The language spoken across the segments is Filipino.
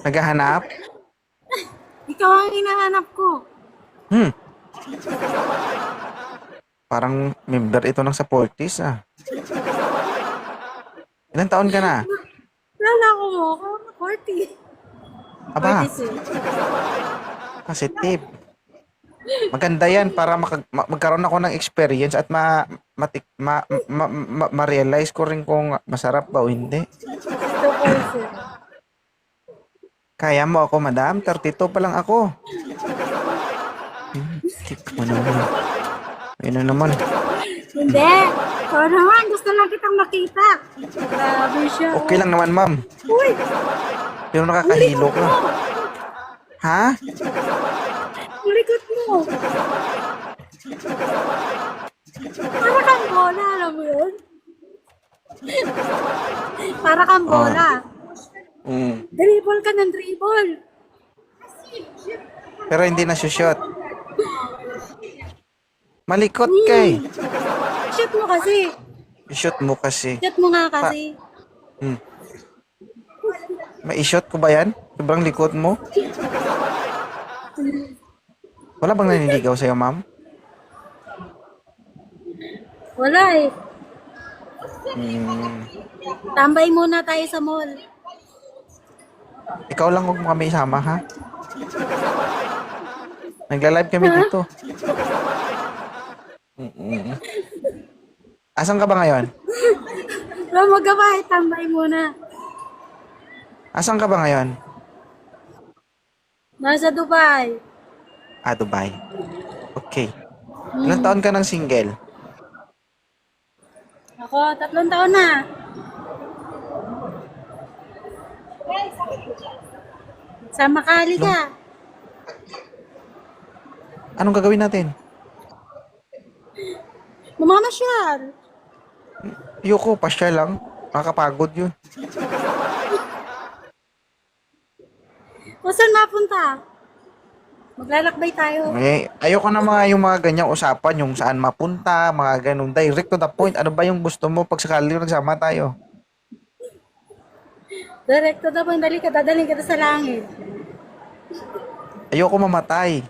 Naghahanap? Ikaw ang hinahanap ko. Hmm, parang member ito ng sa Fortis ah. Ilang taon ka na? Lala ko mo ako. 40. Aba, 46. positive. Maganda yan para magkaroon ako ng experience at ma-realize ko rin kung masarap ba o hindi. 2%. Kaya mo ako, madam? 32 pa lang ako. Tik mo naman. Ayun na naman. Hindi. Ikaw naman, gusto lang kitang makita. Grabe siya. Okay Oh. lang naman, ma'am. Uy, Pero ang nakakahilo likot ka. mo. Ha? Ang likot mo. Para kang bola, alam mo yun? Para kang Ah. bola. Mm. Dribble ka ng dribble. Pero hindi na shoot. Malikot ka eh. Shoot mo kasi. I-shoot mo kasi. Shoot mo nga Pa, kasi. mai-shoot ko ba yan? Sobrang likod mo? Wala bang naniligaw sa'yo, ma'am? Wala eh. Hmm. Tambay muna tayo sa mall. Ikaw lang huwag mo kami isama, ha? Nagla-live kami Ha? dito. Asan ka ba ngayon? Wala magkabay, tambay muna. Asan ka ba ngayon? Nasa Dubai. Ah, Dubai. Okay. Ilang taon ka ng single? Ako, 3 taon na. Sa Makali ka. Anong gagawin natin? Mamamasyal. Ayoko, pasya lang. Nakakapagod yun. Kung saan mapunta? Maglalakbay tayo. Eh, ayoko na yung mga ganyang usapan, yung saan mapunta, mga ganun. Direct to the point. Ano ba yung gusto mo pag sakali nagsama tayo? Direkto daw pang dali ka, dadaling kita sa langit. Ayoko mamatay.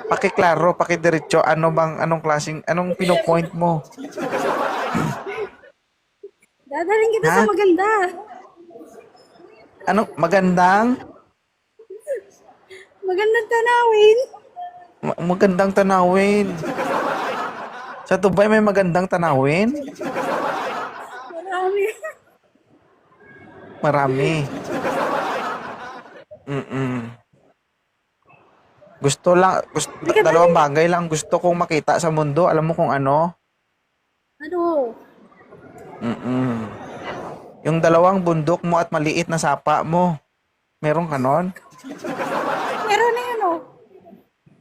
Pakiklaro, pakidiretso, anong pinopoint mo? Dadaling kita Ha? sa maganda. Anong magandang? Magandang tanawin. Magandang tanawin. Sa Dubai may magandang tanawin? Marami. Marami. Mm-mm. Dalawang bagay lang gusto kong makita sa mundo. Alam mo kung ano? Ano? Mm-mm. Yung dalawang bundok mo at maliit na sapa mo. Meron ka nun? Meron na yun oh.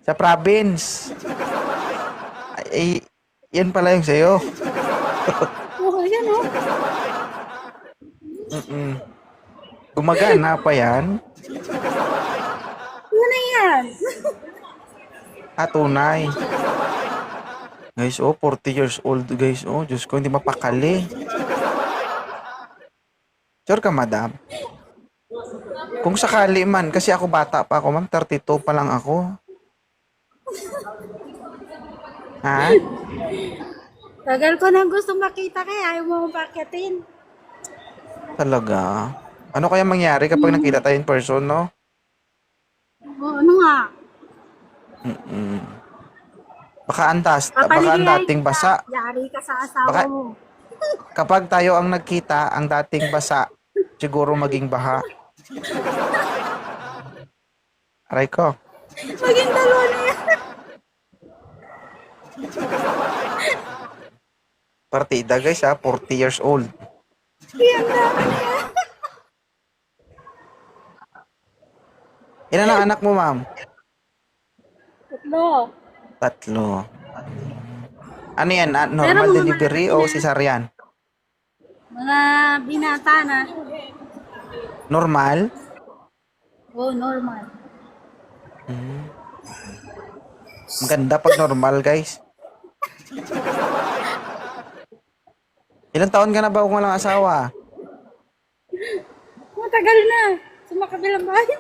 Sa province. Ay, yan pala yung sa'yo. Oo, yan oh. Mm-mm. Gumagana pa yan? Ano na yan? Tunay. Guys, 40 years old, guys. Diyos ko, hindi mapakali. Sure ka, madam? Kung sakali man, kasi ako bata pa ako, ma'am, 32 pa lang ako. Ha? Tagal ko nang gusto makita kaya ayaw mo akong pakitin. Talaga? Ano kaya mangyari kapag nakita tayo in person, no? Oo, ano nga? Baka ang Papaligayahin dating kita. basa. Yari ka sa asawa Baka mo. kapag tayo ang nagkita, ang dating basa, siguro maging baha. Aray ko. Maging dalawa na yan. Partida, guys, 40 years old. Yan na. Ano yan? Ilan ang anak mo, ma'am? 3. 3. Ano yan? Pero Normal mga delivery malaki o na. cesarean? Mga binata na. Normal? Oo, normal. Maganda pag normal, guys. Ilang taon ka na ba kung walang asawa? tagal na. Sa makabilang bahay.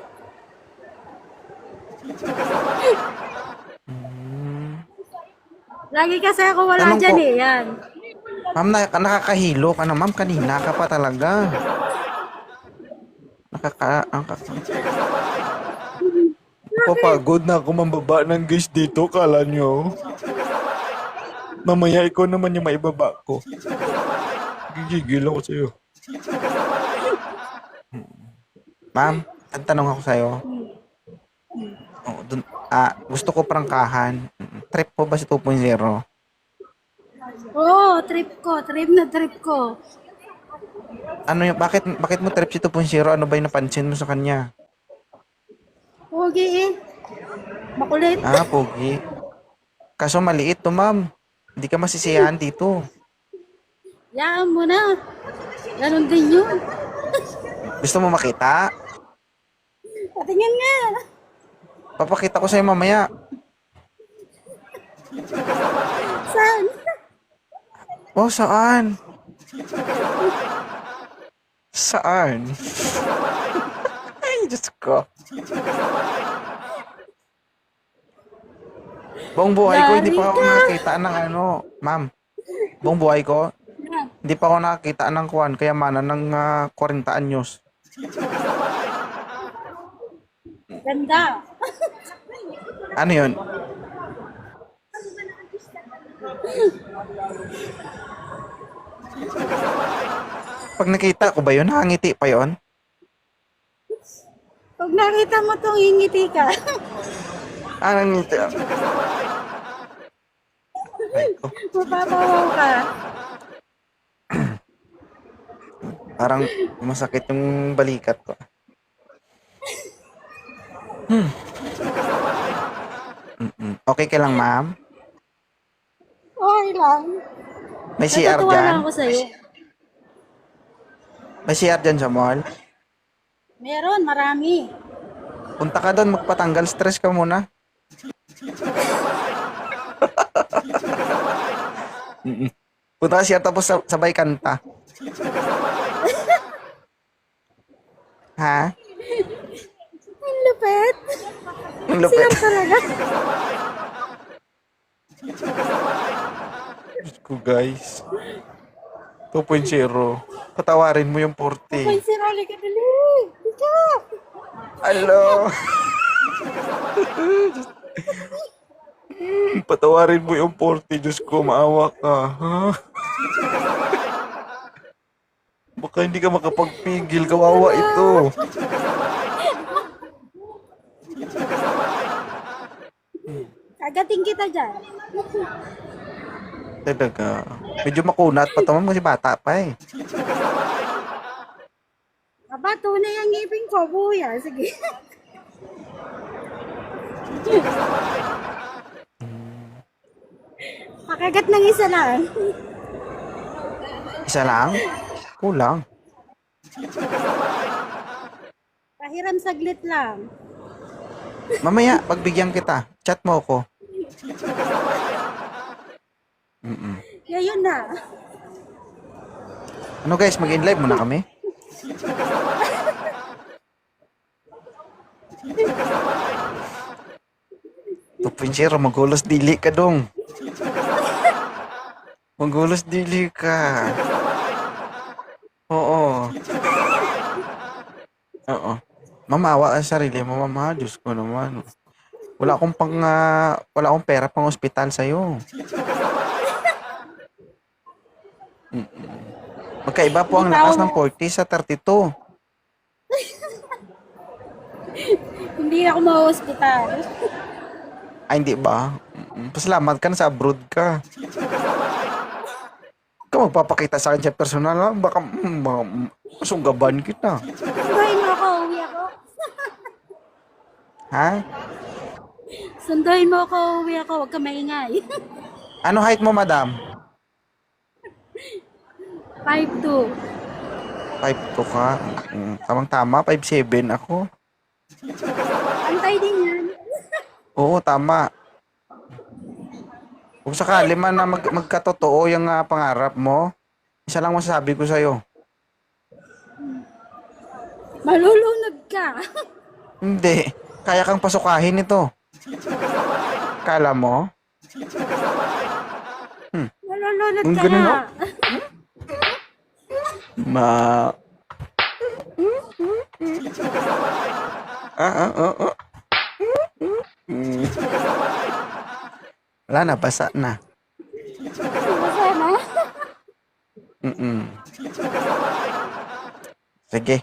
Lagi kasi ako wala Tanong dyan ko, eh. Yan. ma'am, nakakahilo ka na, ma'am. Kanina ka pa talaga. Ako pagod na ako mambaba ng guys dito, kala nyo. Mamaya ikaw naman yung maibaba ko. Gigigil ako sa'yo. Ma'am, ang tanong ako sa'yo. Oh, gusto ko prangkahan. Trip po ba si 2.0? Oo, trip ko. Trip na trip ko. Ano yung, bakit mo trip si 2.0? Ano ba yung napansin mo sa kanya? Pogi eh. Makulit. Ah, pogi. Kaso maliit to, ma'am. Hindi ka masisiyahan dito. Yaan mo na. Ganon din yun. Gusto mo makita? Patingin nga. Papakita ko sa'yo mamaya. Saan? Oh, saan? Saan? Ay, Diyos ko. Buong buhay ko, hindi pa ako nakakita ng ano. Ma'am, buong buhay ko, hindi pa ako nakakita ng kuwan, kaya mana ng 40 anyos. Ganda. Ano yun? Pag nakita ko ba yun, nakangiti pa yun? Pag nakita mo tong ingiti ka. Ah, nangiti. Ay, ko. Mapapawaw ka. Parang masakit yung balikat ko. Okay ka lang, ma'am? Okay lang. May CR Natutuwa dyan? lang ako sa'yo. May CR dyan sa mall? Meron, marami. Punta ka doon, magpatanggal stress ka muna. Punta ka CR tapos sabay kanta. Ha? Ang lupit. Ang lupit. Siyam talaga. Diyos ko, guys. 2.0. Patawarin mo yung 40. May sirali ka dali. Ika. Alo. Patawarin mo yung 40. Diyos ko, maawa ka. Ha? Baka hindi ka makapagpigil. Kawawa ito. Kagating kita dyan. Talaga. Medyo makunat pa to, ma'am, kasi bata pa eh. Aba, tunay ang ngipin ko. Buya. Sige. Pakagat ng isa lang. Isa lang? Kulang. Pahiram saglit lang. Mamaya, pagbigyan kita. Chat mo ako. Kaya yun na. Ano guys, mag-in-live muna kami? Tupinsira, magulos dili ka dong. Magulos dili ka. Oo. Oo. Mamawa ang sarili mo, mama. Diyos ko naman. Wala akong pera pang ospital sa'yo. Magkaiba po ang lakas ng 40 sa 32. Hindi ako ma-hospital. Ay, hindi ba? Pasalamat ka na sa abroad ka. Ka magpapakita sa akin sa personal, ha? Baka masunggaban kita. Sunduin mo ako, uwi ako. Ha? Sunduin mo ako, uwi ako. Huwag ka maingay. Ano height mo, madam? 5'2". 5'2 ka. Tamang-tama, 5'7 ako. Antay din yan. Oo, tama. Kung sakali man na magkatotoo yung pangarap mo, isa lang masasabi ko sa'yo. Malulunod ka. Hindi. Kaya kang pasukahin ito. Kala mo? Malulunod Kung ka ganun, na. no? Ma... Ah. Mm. Wala na, basa na. Basta na. Mm-mm. Sige.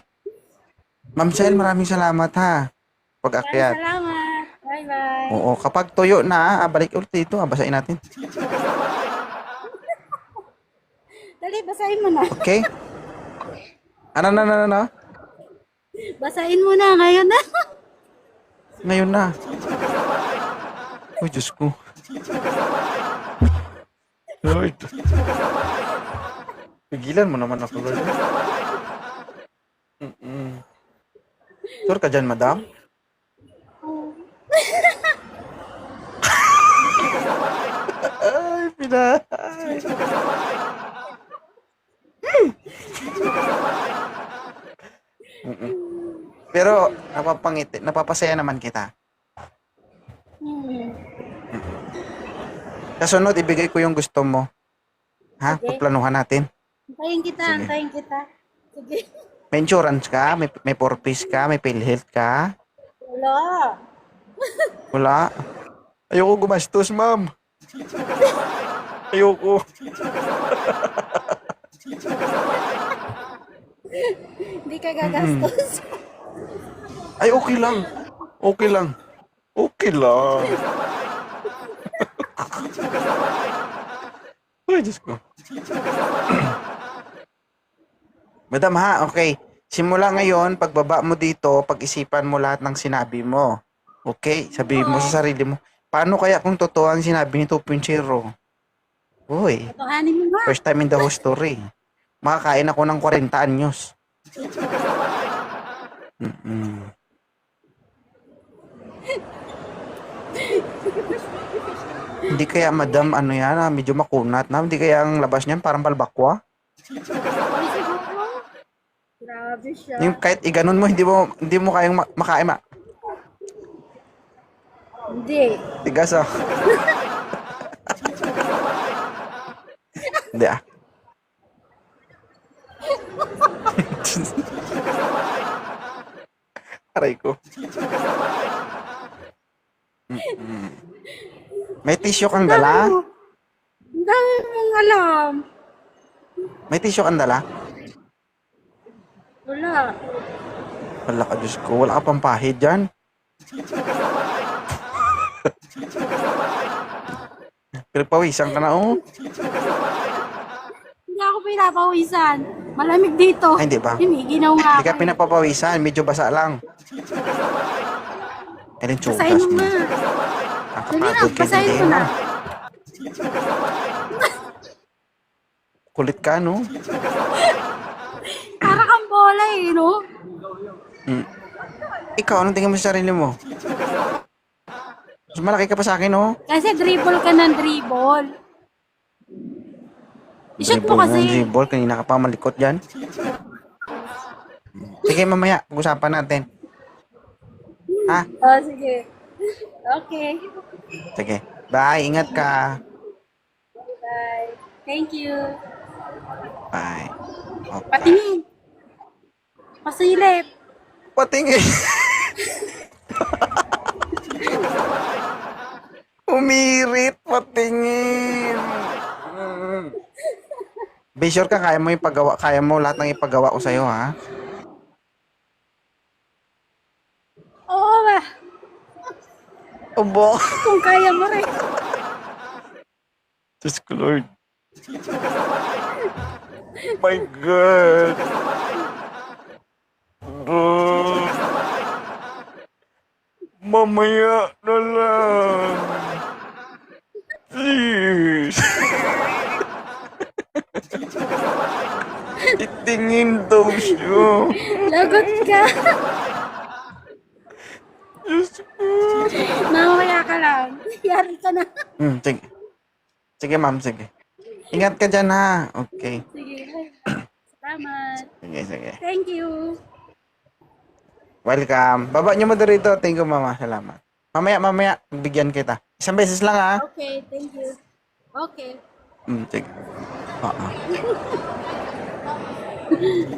Ma'am Sel, maraming salamat ha. Maraming Pag-akyat. salamat. Bye-bye. Oo, kapag tuyo na, balik ulit dito. Basahin natin. Dali, basahin mo na. Okay? Ano? Basahin mo na ngayon na. Ngayon na. Uy, Diyos ko. Lord. Pigilan mo naman ako, Lord. Sure ka dyan, madam? Ay, pinay. Pero, napapasaya naman kita. Hmm. Kasunod, ibigay ko yung gusto mo. Ha? Sige. Pagplanuhan natin. Antayin kita, Sige. antayin kita. Sige. May insurance ka? May purpose ka? May PhilHealth ka? Wala. Wala? Ayoko gumastos, ma'am. Ayoko. Hindi ka gagastos. Ay, okay lang. Okay lang. Okay lang. Ay, Diyos ko. Madam ha, okay. Simula ngayon, pagbaba mo dito, pag-isipan mo lahat ng sinabi mo. Okay? Sabihin mo sa sarili mo, paano kaya kung totoo ang sinabi ni 2.0? Uy, Totohanin mo nga. first time in the whole story. Makakain ako ng 40 anyos. Hindi kaya, madam, ano yan, medyo makunat na. Hindi kaya ang labas niyan parang balbakwa. Ay, siguro. Grabe siya. Yung kahit iganon mo, hindi mo kayang makain. Hindi. Tigas ah. Hindi ah. Aray ko. May tissue kang dala? Ang dami mong alam. May tissue kang dala? Wala. Wala ka, Diyos ko. Wala ka pang pahid dyan. Pero pawisan ka na, oh. Hindi ako pinapawisan. Malamig dito. Ay, hindi ba? Hiniginaw nga Hindi ka ako. pinapapawisan. Medyo basa lang. Ellen Basahin Chugas mo mo. nga. Dali na, Nakakapagod ka basahin din, mo na. ma'am. Kulit ka, no? Para kang bola eh, no? Ikaw, anong tingin mo sa sarili mo? Mas malaki ka pa sa akin, oh. Kasi dribble ka ng dribble. I-shoot mo Dribble kasi. ng dribble. Kanina ka pa malikot dyan. Sige, mamaya. Pag-usapan natin. Ha? Oh, sige. Okay. Sige. Bye. Ingat ka. Bye. Thank you. Bye. Okay. Patingin. Pasilip. Patingin. Umirit. Patingin. Be sure ka, kaya mo ipagawa. Kaya mo lahat ng ipagawa ko sa'yo, ha? Oo ba? Obo. Kung kaya mo rin. Diyos ko, Lord. My God. Mamaya na lang. Please. Itingin daw siya. Lagot ka. Diyos ko. Mamaya ka lang. Yari ka na. Sige. Sige, ma'am, sige. Ingat ka dyan, ha? Okay. Sige. Salamat. Sige. Thank you. Welcome. Baba niyo mo dito. Thank you, mama. Salamat. Mamaya, bigyan kita. Isang beses lang, ha? Okay, thank you. Okay. Sige. Oo.